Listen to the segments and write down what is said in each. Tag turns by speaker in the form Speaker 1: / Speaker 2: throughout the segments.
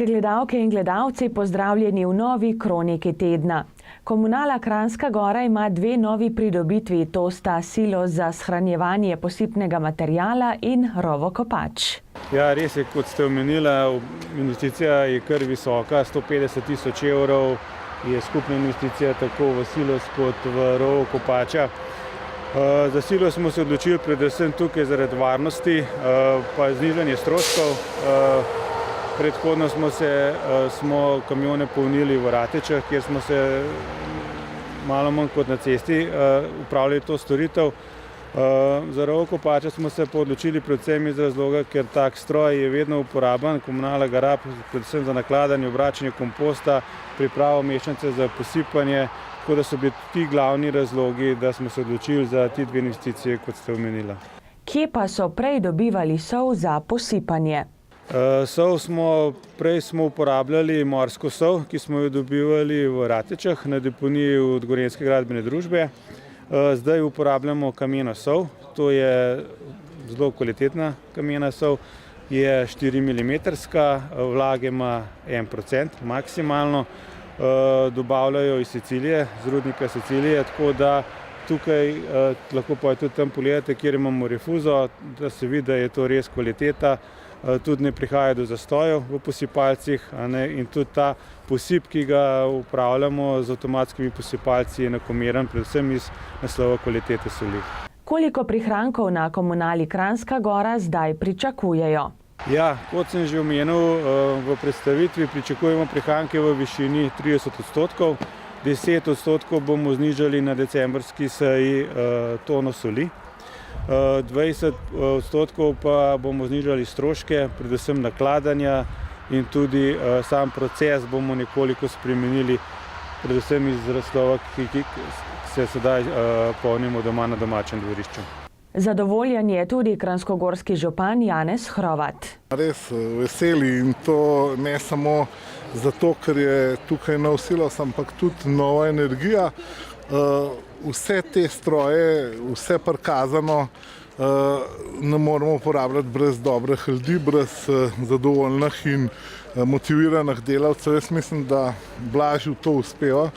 Speaker 1: Drage gledalke in gledalci, pozdravljeni v novi kroniki tedna. Komunala Kranjska Gora ima dve novi pridobitvi, to sta silo za shranjevanje posipnega materijala in rovokopač.
Speaker 2: Ja, res je, kot ste omenila, investicija je kar visoka, 150 000 evrov je skupna investicija tako v silos kot v rovokopača. Za silo smo se odločili predvsem tukaj zaradi varnosti, pa znižanje stroškov. Predhodno smo kamione polnili v Ratečah, kjer smo se malo manj kot na cesti upravljali to storitev. Za rovokopača smo se pa odločili predvsem iz razloga, ker tak stroj je vedno uporaben, komunala ga rabi predvsem za nakladanje, obračanje komposta, pripravo mešanice za posipanje, tako da so bili ti glavni razlogi, da smo se odločili za ti dve investicije, kot ste omenila.
Speaker 1: Kje pa so prej dobivali sol za posipanje?
Speaker 2: Sol prej smo uporabljali morsko sol, ki smo jo dobivali v Ratečah na deponiji od Gorenjske gradbene družbe. Zdaj uporabljamo kameno sol, to je zelo kvalitetna kamena sol, je 4 mm, vlage ima 1% maksimalno, dobavljajo iz Sicilije, z rudnika Sicilije, tako da tukaj lahko pa tudi tam pogledate, kjer imamo refuzo, da se vidi, da je to res kvaliteta. Tudi ne prihaja do zastojev v posipalcih in tudi ta posip, ki ga upravljamo z avtomatskimi posipalci, je enakomeren, predvsem iz naslova kvalitete soli.
Speaker 1: Koliko prihrankov na komunali Kranjska Gora zdaj pričakujejo?
Speaker 2: Ja, kot sem že omenil v predstavitvi, pričakujemo prihranke v višini 30%. 10% bomo znižali na decembrski seji tono soli. 20% pa bomo znižali stroške, predvsem nakladanja, in tudi sam proces bomo nekoliko spremenili, predvsem iz razlova, ki se sedaj polnimo doma na domačem dvorišču.
Speaker 1: Zadovoljen je tudi kranjskogorski župan Janez Hrovat.
Speaker 3: Res veseli, in to ne samo zato, ker je tukaj nov silos, ampak tudi nova energija. Vse te stroje, vse prikazano, ne moremo uporabljati brez dobrih ljudi, brez zadovoljnih in motiviranih delavcev. Jaz mislim, da Blažu to uspeva.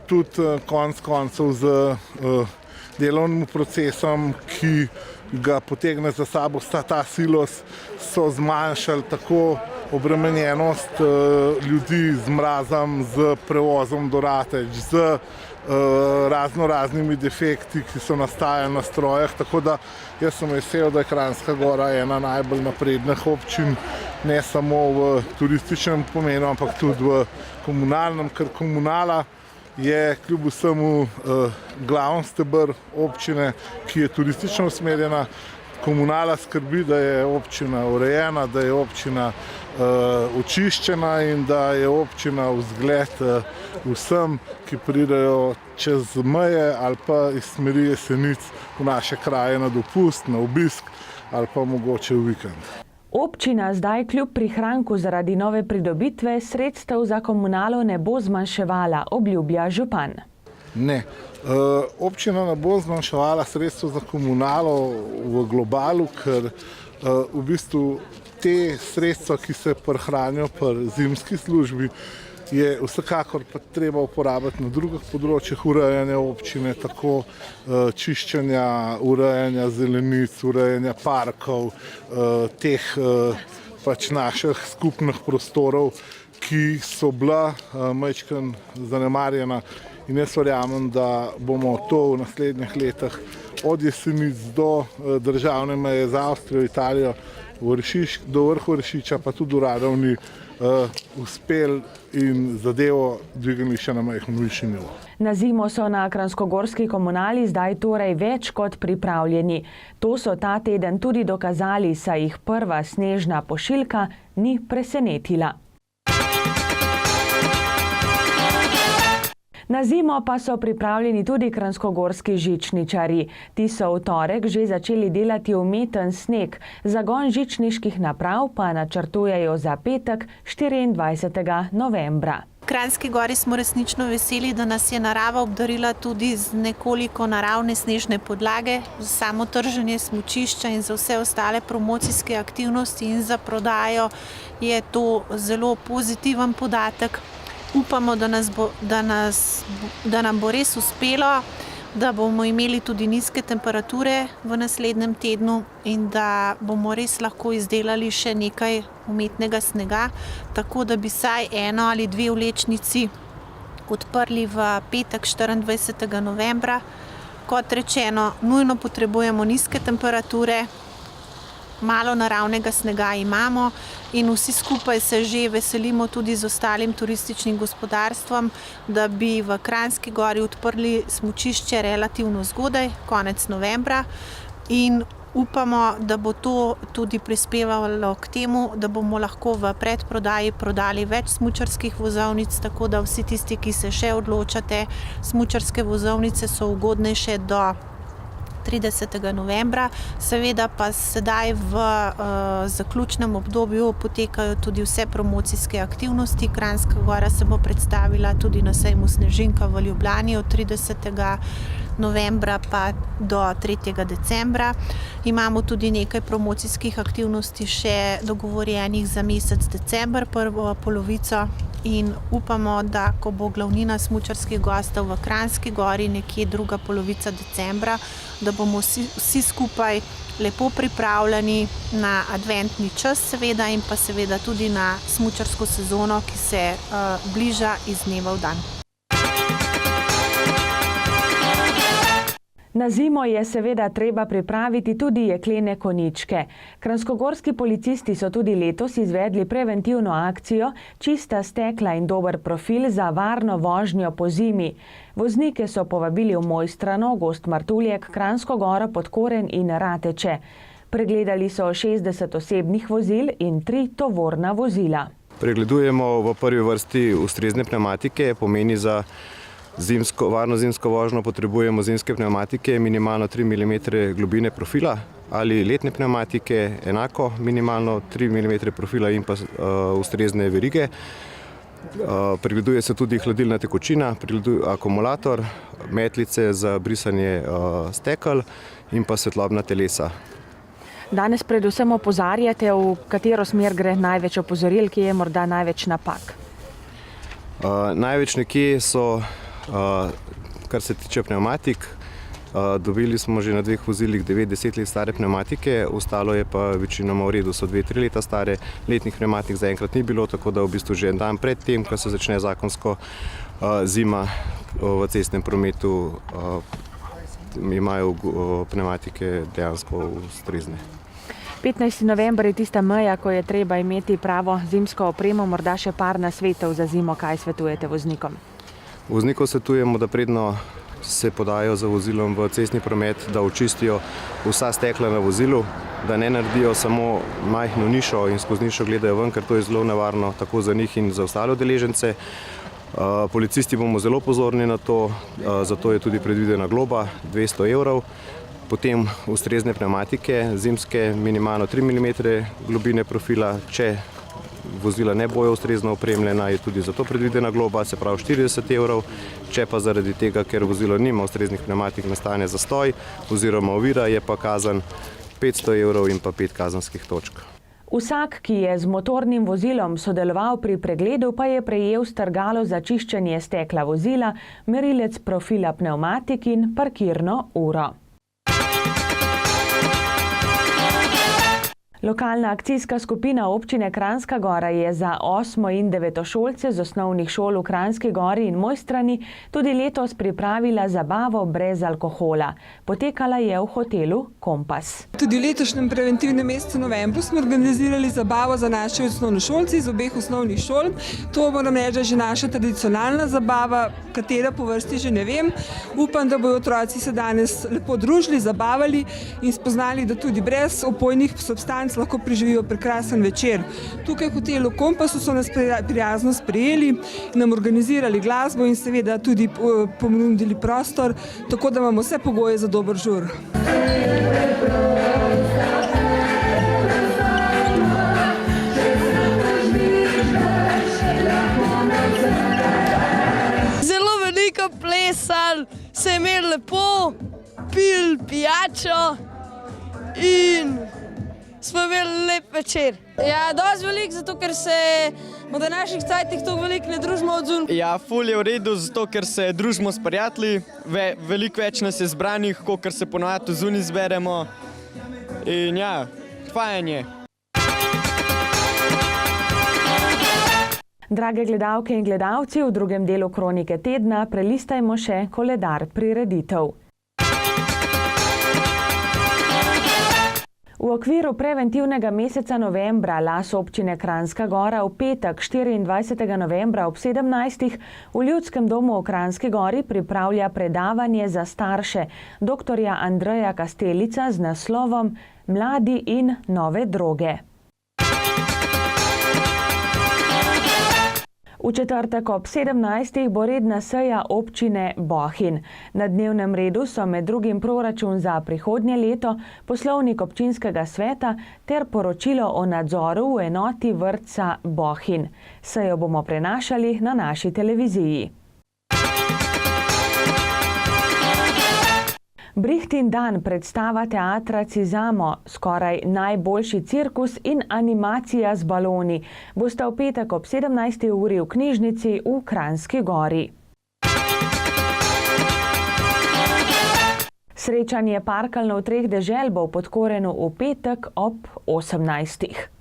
Speaker 3: Tudi konec koncev z delovnim procesom, ki ga potegne za sabo ta silos, so zmanjšali tako obremenjenost ljudi z mrazom, z prevozom do Rateč, z raznimi defekti, ki so nastajali na strojah. Tako da jaz sem vesel, da je Kranjska Gora ena najbolj naprednih občin, ne samo v turističnem pomenu, ampak tudi v komunalnem, ker komunala je kljub vsemu glavni steber občine, ki je turistično usmerjena. Komunala skrbi, da je občina urejena, da je občina očiščena in da je občina vzgled vsem, ki pridejo čez meje ali pa iz smeri Jesenic v naše kraje na dopust, na obisk ali pa mogoče v vikend.
Speaker 1: Občina zdaj kljub prihranku zaradi nove pridobitve sredstev za komunalo ne bo zmanjševala, obljublja župan.
Speaker 3: Ne. Občina ne bo zmanjševala sredstev za komunalo v globalu, ker v bistvu te sredstva, ki se prihranijo pri zimski službi, je vsekakor pa treba uporabiti na drugih področjih urejanja občine, tako čiščenja, urejanja zelenic, urejanja parkov, teh pač naših skupnih prostorov, ki so bila majčkeno zanemarjena. In jaz verjamem, da bomo to v naslednjih letih od Jesenic do državne meje z Avstrijo, Italijo, do vrhu Vršiča, pa tudi v Radovni, uspeli in zadevo dvignili še na majhen višji nivo.
Speaker 1: Na zimo so na kranjskogorski komunali zdaj torej več kot pripravljeni. To so ta teden tudi dokazali, saj jih prva snežna pošiljka ni presenetila. Na zimo pa so pripravljeni tudi kranjskogorski žičničarji. Ti so v torek že začeli delati umeten sneg, zagon žičniških naprav pa načrtujejo za petek 24. novembra.
Speaker 4: Kranjski Gori smo resnično veseli, da nas je narava obdarila tudi z nekoliko naravne snežne podlage, za samo trženje smučišča in za vse ostale promocijske aktivnosti in za prodajo je to zelo pozitiven podatek. Upamo, da nam bo res uspelo, da bomo imeli tudi nizke temperature v naslednjem tednu in da bomo res lahko izdelali še nekaj umetnega snega, tako da bi vsaj 1 ali 2 vlečnici odprli v petek 24. novembra. Kot rečeno, nujno potrebujemo nizke temperature, malo naravnega snega imamo in vsi skupaj se že veselimo tudi z ostalim turističnim gospodarstvom, da bi v Kranjski Gori odprli smučišče relativno zgodaj, konec novembra, in upamo, da bo to tudi prispevalo k temu, da bomo lahko v predprodaji prodali več smučarskih vozovnic, tako da vsi tisti, ki se še odločate, smučarske vozovnice so ugodnejše do 30. novembra. Seveda pa sedaj v zaključnem obdobju potekajo tudi vse promocijske aktivnosti. Kranjska Gora se bo predstavila tudi na sejmu Snežinka v Ljubljani od 30. novembra pa do 3. decembra. Imamo tudi nekaj promocijskih aktivnosti še dogovorjenih za mesec december, prvo polovico, in upamo, da ko bo glavnina smučarskih gostov v Kranjski Gori nekje druga polovica decembra, da bomo vsi skupaj lepo pripravljeni na adventni čas seveda in pa seveda tudi na smučarsko sezono, ki se bliža iz dneva v dan.
Speaker 1: Na zimo je seveda treba pripraviti tudi jeklene konjičke. Kranjskogorski policisti so tudi letos izvedli preventivno akcijo Čista stekla in dober profil za varno vožnjo po zimi. Voznike so povabili v Mojstrano, Gozd Martuljek, Kranjsko Goro, Podkoren in Rateče. Pregledali so 60 osebnih vozil in 3 tovorna vozila.
Speaker 5: Pregledujemo v prvi vrsti ustrezne pnevmatike, pomeni za varno zimsko vožnjo potrebujemo zimske pnevmatike minimalno 3 mm globine profila ali letne pnevmatike enako minimalno 3 mm profila in pa ustrezne verige. Pregleduje se tudi hladilna tekočina, akumulator, metlice za brisanje stekel in pa svetlobna telesa.
Speaker 1: Danes predvsem opozarjate, v katero smer gre največ opozoril, kje je morda največ napak?
Speaker 5: Največ nekje so, kar se tiče pnevmatik, dobili smo že na 2 vozilih 9-10 let stare pnevmatike, ostalo je pa večinoma v redu, so 2-3 leta stare, letnih pnevmatik zaenkrat ni bilo, tako da v bistvu že en dan pred tem, ko se začne zakonsko zima v cestnem prometu, imajo pnevmatike dejansko ustrezne.
Speaker 1: 15. november je tista meja, ko je treba imeti pravo zimsko opremo, morda še par nasvetov za zimo, kaj svetujete voznikom?
Speaker 5: Voznikom svetujemo, da predno se podajo za vozilom v cestni promet, da očistijo vsa stekla na vozilu, da ne naredijo samo majhno nišo in skozi nišo gledajo ven, ker to je zelo nevarno tako za njih in za ostale udeležence. Policisti bomo zelo pozorni na to, zato je tudi predvidena globa 200 €. Potem ustrezne pnevmatike, zimske minimalno 3 mm globine profila, če vozila ne bojo ustrezno opremljena, je tudi zato predvidena globa, se pravi 40 €, če pa zaradi tega, ker vozilo nima ustreznih pnevmatik, nastane zastoj oziroma ovira, je pa kazen 500 € in pa 5 kazenskih točk.
Speaker 1: Vsak, ki je z motornim vozilom sodeloval pri pregledu, pa je prejel strgalo za čiščenje stekla vozila, merilec profila pnevmatik in parkirno uro. Lokalna akcijska skupina občine Kranjska Gora je za 8. in 9. z osnovnih šol v Kranjski Gori in Mojstrani tudi letos pripravila zabavo brez alkohola. Potekala je v hotelu Kompas.
Speaker 6: Tudi v letošnjem preventivnem mesecu novembru smo organizirali zabavo za naše osnovnošolce iz obeh osnovnih šol. To moram reči, že naša tradicionalna zabava, katera po vrsti že ne vem. Upam, da bodo otroci se danes lepo družili, zabavali in spoznali, da tudi brez opojnih substanc lahko preživijo prekrasen večer. Tukaj v hotelu Kompasu so nas prijazno sprejeli, nam organizirali glasbo in seveda tudi ponudili prostor, tako da imamo vse pogoje za dober žur.
Speaker 7: plesali, se imeli lepo, pili pijačo in smo imeli lep večer.
Speaker 8: Ja, dosti veliko, zato ker se v današnjih cajtih tako veliko ne družimo od zunaj.
Speaker 9: Ja, ful je v redu, zato ker se družimo s prijatelji, veliko več nas je zbranih, kot se ponovadi v zunaj zberemo. In ja, fajn je.
Speaker 1: Drage gledalke in gledalci, v drugem delu Kronike tedna prelistajmo še koledar prireditev. V okviru preventivnega meseca novembra Las občine Kranjska Gora v petek 24. novembra ob 17. v Ljudskem domu v Kranjski Gori pripravlja predavanje za starše dr. Andreja Kastelica z naslovom Mladi in nove droge. V četrtek ob 17. bo redna seja občine Bohinj. Na dnevnem redu so med drugim proračun za prihodnje leto, poslovnik občinskega sveta ter poročilo o nadzoru v enoti vrtca Bohinj. Sejo bomo prenašali na naši televiziji. Brihtin dan predstava teatra Cizamo, skoraj najboljši cirkus in animacija z baloni, bosta v petek ob 17. uri v knjižnici v Kranjski Gori. Srečanje Parkalno v treh dežel bo v Podkorenu v petek ob 18.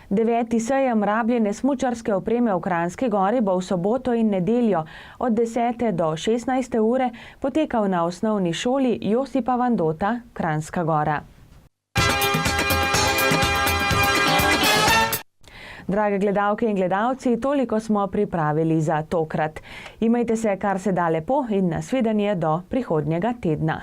Speaker 1: 9. sejem rabljene smučarske opreme v Kranjski Gori bo v soboto in nedeljo od 10. do 16. ure potekal na osnovni šoli Josipa Vandota, Kranjska Gora. Drage gledalke in gledalci, toliko smo pripravili za tokrat. Imejte se kar se da lepo in nasvidenje do prihodnjega tedna.